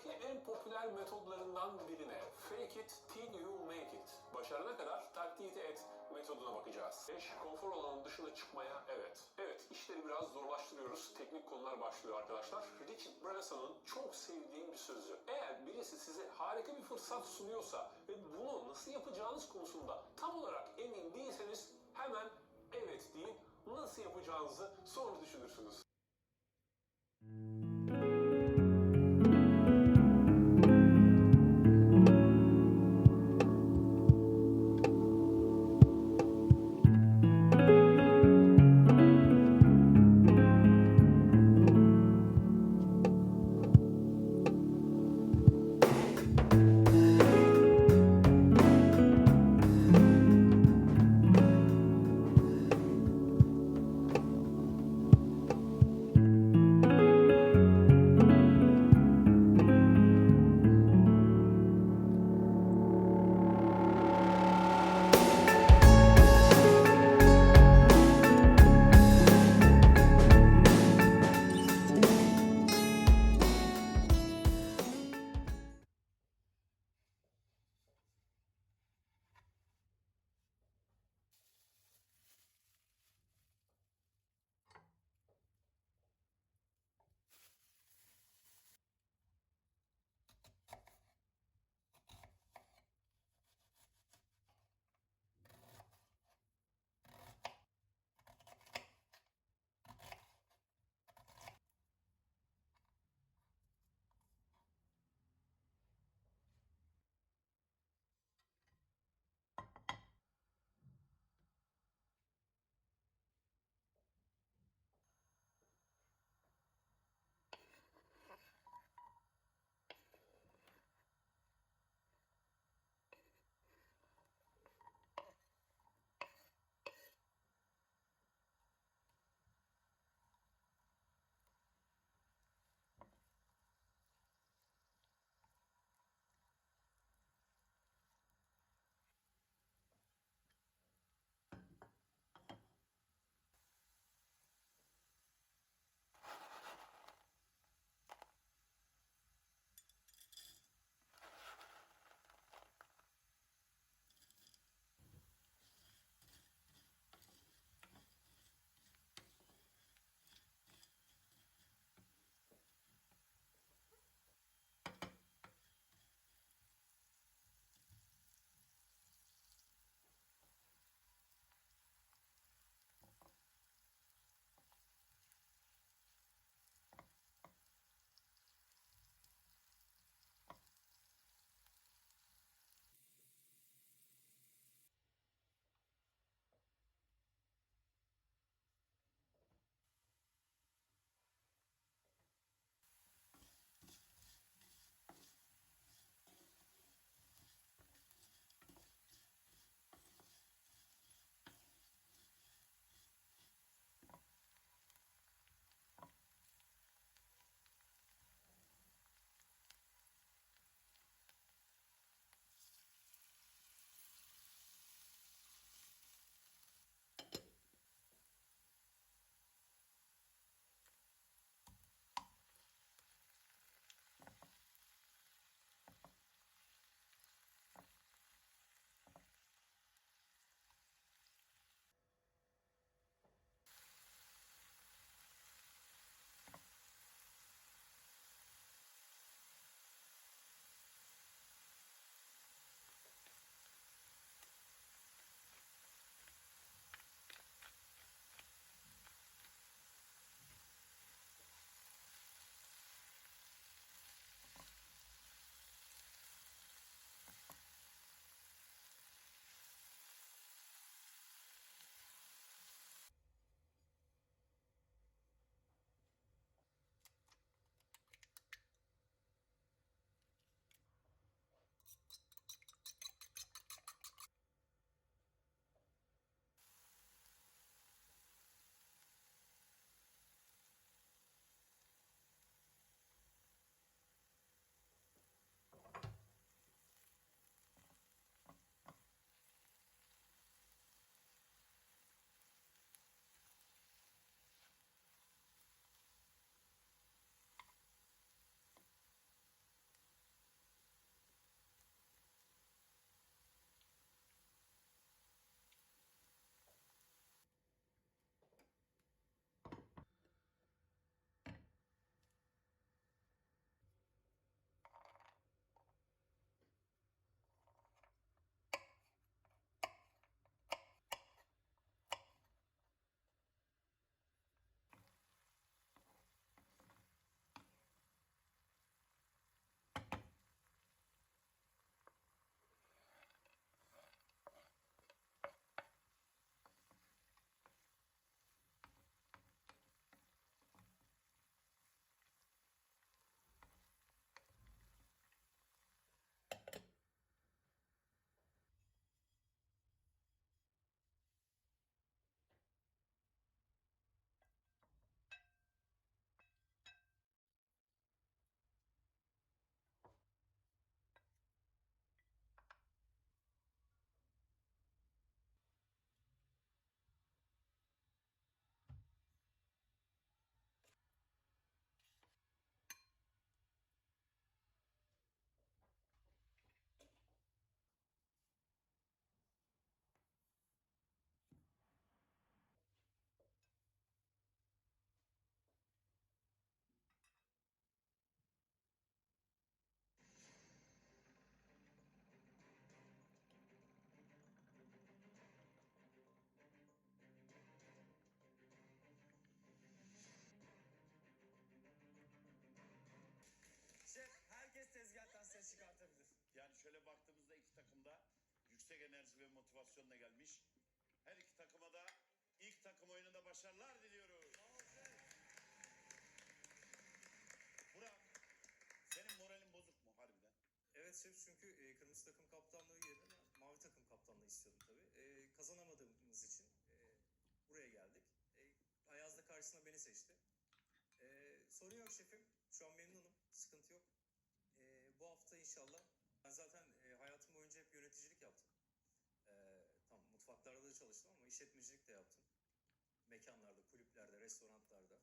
Çağımızdaki en popüler metodlarından birine fake it till you make it, başarana kadar taklit et metoduna bakacağız. 5. Konfor alanının dışına çıkmaya evet. Evet, işleri biraz zorlaştırıyoruz. Teknik konular başlıyor arkadaşlar. Richard Branson'ın çok sevdiğim bir sözü. Eğer birisi size harika bir fırsat sunuyorsa ve bunu nasıl yapacağınız konusunda tam olarak emin değilseniz hemen evet deyin. Nasıl yapacağınızı sonra düşünürsünüz. Yani şöyle baktığımızda iki takım da yüksek enerji ve motivasyonla gelmiş. Her iki takıma da ilk takım oyununda başarılar diliyoruz. Burak, senin moralin bozuk mu harbiden? Evet şef, çünkü kırmızı takım kaptanlığı yerine ben mavi takım kaptanlığı istiyordum tabii. Kazanamadığımız için buraya geldik. Ayaz da karşısına beni seçti. Sorun yok şefim. Şu an memnunum. Sıkıntı yok. Bu hafta inşallah. Ben zaten hayatım boyunca hep yöneticilik yaptım. Tam mutfaklarda da çalıştım ama işletmecilik de yaptım. Mekanlarda, kulüplerde, restoranlarda.